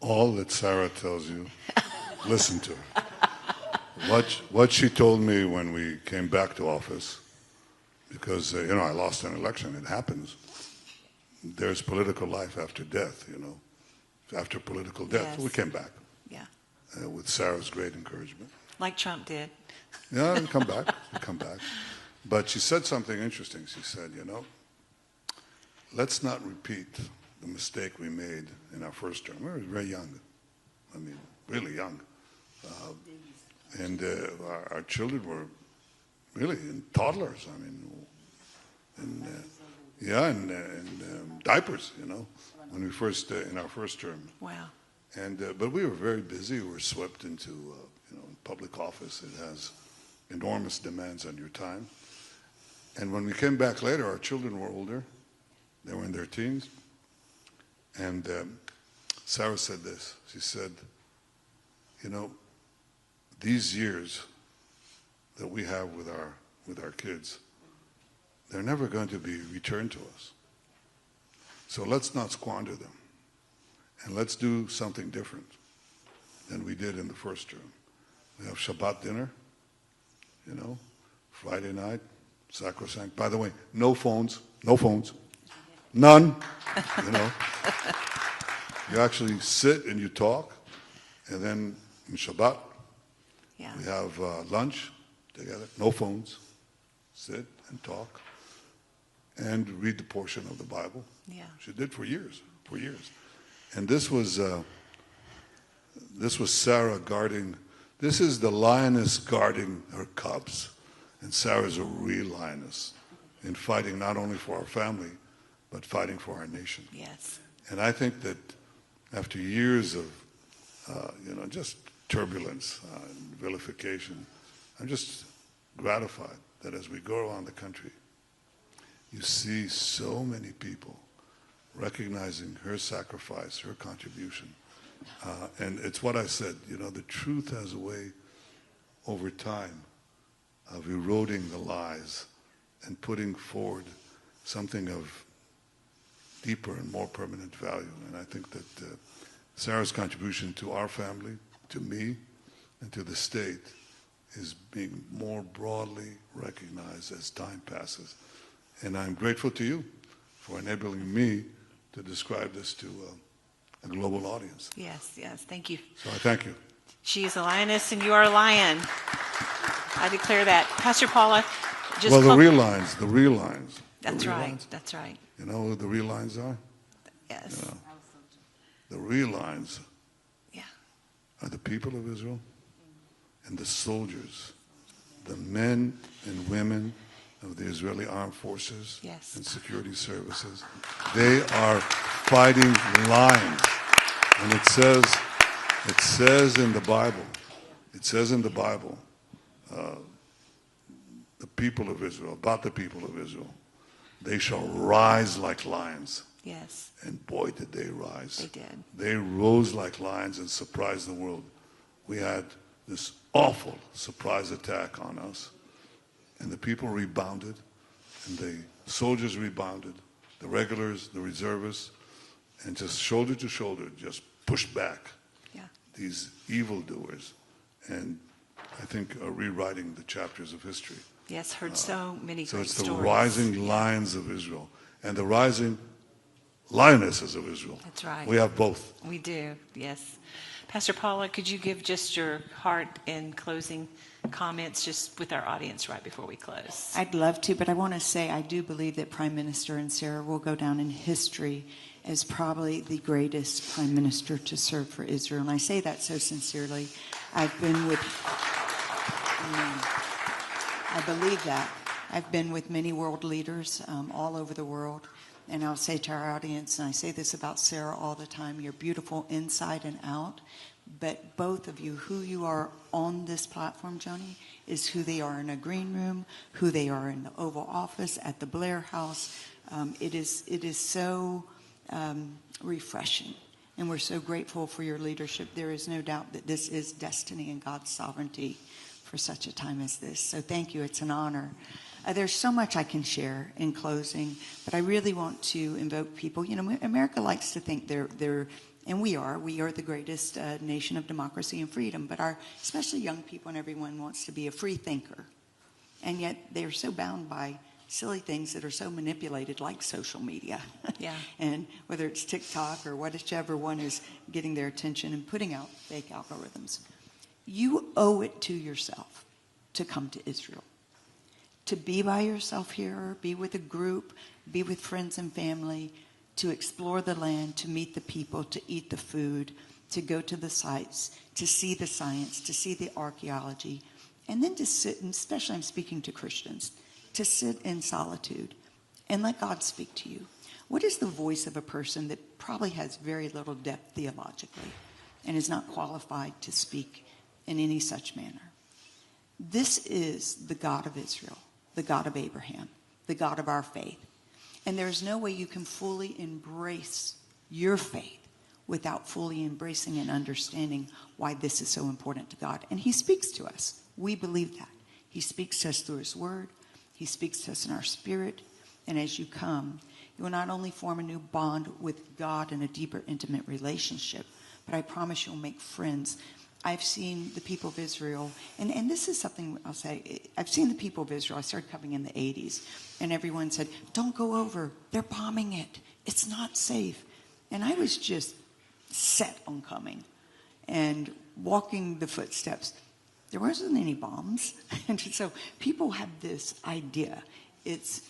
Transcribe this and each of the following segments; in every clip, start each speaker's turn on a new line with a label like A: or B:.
A: all that Sara tells you, listen to her. What she told me when we came back to office, because, I lost an election, it happens. There's political life after death, after political death.
B: Yes.
A: So we came back.
B: Yeah.
A: With Sarah's great encouragement.
B: Like Trump did.
A: Yeah, we come back. But she said something interesting. She said, let's not repeat the mistake we made in our first term. We were very young. I mean, really young. And our children were really toddlers. I mean, and diapers, when we first, in our first term.
B: Wow.
A: But we were very busy. We were swept into, public office. It has enormous demands on your time. And when we came back later, our children were older. They were in their teens. And Sara said this. She said, these years that we have with our kids, they're never going to be returned to us. So let's not squander them. And let's do something different than we did in the first term. We have Shabbat dinner, Friday night, sacrosanct. By the way, no phones, none, You actually sit and you talk, and then in Shabbat, we have lunch together, no phones, sit and talk, and read the portion of the Bible.
B: Yeah.
A: She did for years. And this was Sara guarding. This is the lioness guarding her cubs, and Sarah's a real lioness in fighting not only for our family, but fighting for our nation.
B: Yes.
A: And I think that after years of, just turbulence and vilification, I'm just gratified that as we go around the country, you see so many people recognizing her sacrifice, her contribution. And it's what I said, the truth has a way over time of eroding the lies and putting forward something of deeper and more permanent value. And I think that Sarah's contribution to our family, to me, and to the state is being more broadly recognized as time passes. And I'm grateful to you for enabling me to describe this to a global audience.
B: Yes, thank you.
A: So I thank you.
B: She is a lioness and you are a lion. I declare that. Pastor Paula, just...
A: Well, the real lions.
B: That's right.
A: You know who the real lions are?
B: Yes.
A: The real lions are the people of Israel and the soldiers, the men and women of the Israeli armed forces and security services. They are fighting lions. And it says in the Bible, the people of Israel, about the people of Israel, they shall rise like lions.
B: Yes.
A: And boy, did they rise.
B: They did.
A: They rose like lions and surprised the world. We had this awful surprise attack on us. And the people rebounded, and the soldiers rebounded, the regulars, the reservists, and just shoulder to shoulder, just pushed back these evildoers. And I think are rewriting the chapters of history.
B: Yes, heard so many great stories.
A: So it's the rising lions of Israel and the rising lionesses of Israel.
B: That's right.
A: We have both.
B: We do, yes. Pastor Paula, could you give just your heart and closing comments just with our audience right before we close?
C: I'd love to, but I want to say I do believe that Prime Minister and Sara will go down in history as probably the greatest Prime Minister to serve for Israel. And I say that so sincerely. I believe that. I've been with many world leaders all over the world. And I'll say to our audience, and I say this about Sara all the time, you're beautiful inside and out. But both of you, who you are on this platform, Joni, is who they are in a green room, who they are in the Oval Office, at the Blair House. It is so refreshing. And we're so grateful for your leadership. There is no doubt that this is destiny and God's sovereignty for such a time as this. So thank you. It's an honor. There's so much I can share in closing, but I really want to invoke people. You know, America likes to think they're And we are the greatest nation of democracy and freedom, but especially young people and everyone wants to be a free thinker. And yet they're so bound by silly things that are so manipulated, like social media.
B: Yeah.
C: And whether it's TikTok or whichever one is getting their attention and putting out fake algorithms. You owe it to yourself to come to Israel. To be by yourself here, be with a group, be with friends and family, to explore the land, to meet the people, to eat the food, to go to the sites, to see the science, to see the archaeology, and then to sit, and especially I'm speaking to Christians, to sit in solitude and let God speak to you. What is the voice of a person that probably has very little depth theologically and is not qualified to speak in any such manner? This is the God of Israel, the God of Abraham, the God of our faith. And there's no way you can fully embrace your faith without fully embracing and understanding why this is so important to God. And he speaks to us. We believe that. He speaks to us through his word. He speaks to us in our spirit. And as you come, you will not only form a new bond with God in a deeper, intimate relationship, but I promise you'll make friends. I've seen the people of Israel, and this is something I'll say, I've seen the people of Israel. I started coming in the 80s, and everyone said, don't go over. They're bombing it. It's not safe. And I was just set on coming and walking the footsteps. There wasn't any bombs. And so people have this idea. It's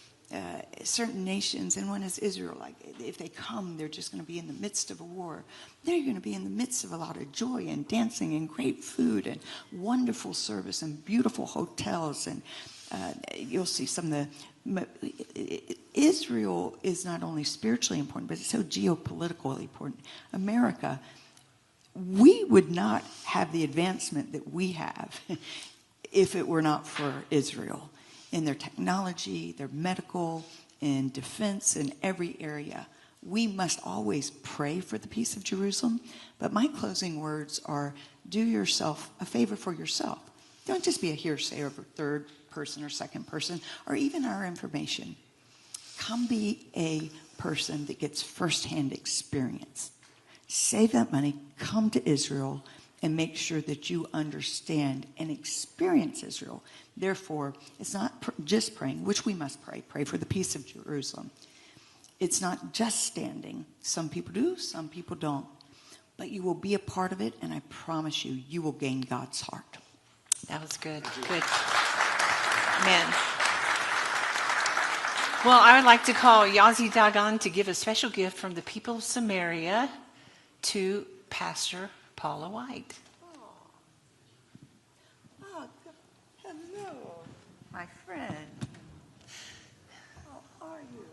C: certain nations, and one is Israel, like if they come, they're just going to be in the midst of a war. They're going to be in the midst of a lot of joy and dancing and great food and wonderful service and beautiful hotels. And you'll see some of the... Israel is not only spiritually important, but it's so geopolitically important. America, we would not have the advancement that we have if it were not for Israel. In their technology, their medical, in defense, in every area. We must always pray for the peace of Jerusalem. But my closing words are, do yourself a favor for yourself. Don't just be a hearsay of a third person or second person, or even our information. Come be a person that gets firsthand experience. Save that money, come to Israel, and make sure that you understand and experience Israel. Therefore, it's not just praying, which we must pray for the peace of Jerusalem. It's not just standing. Some people do, some people don't. But you will be a part of it, and I promise you, you will gain God's heart.
B: That was good. Good. Amen. Well, I would like to call Yazi Dagan to give a special gift from the people of Samaria to Pastor Paula White.
C: Oh, hello, my friend. How are you?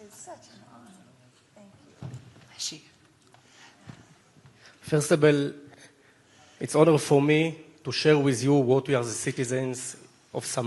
C: It's such an honor. Thank you.
B: She.
D: First of all, it's an honor for me to share with you what we are the citizens of Samaria.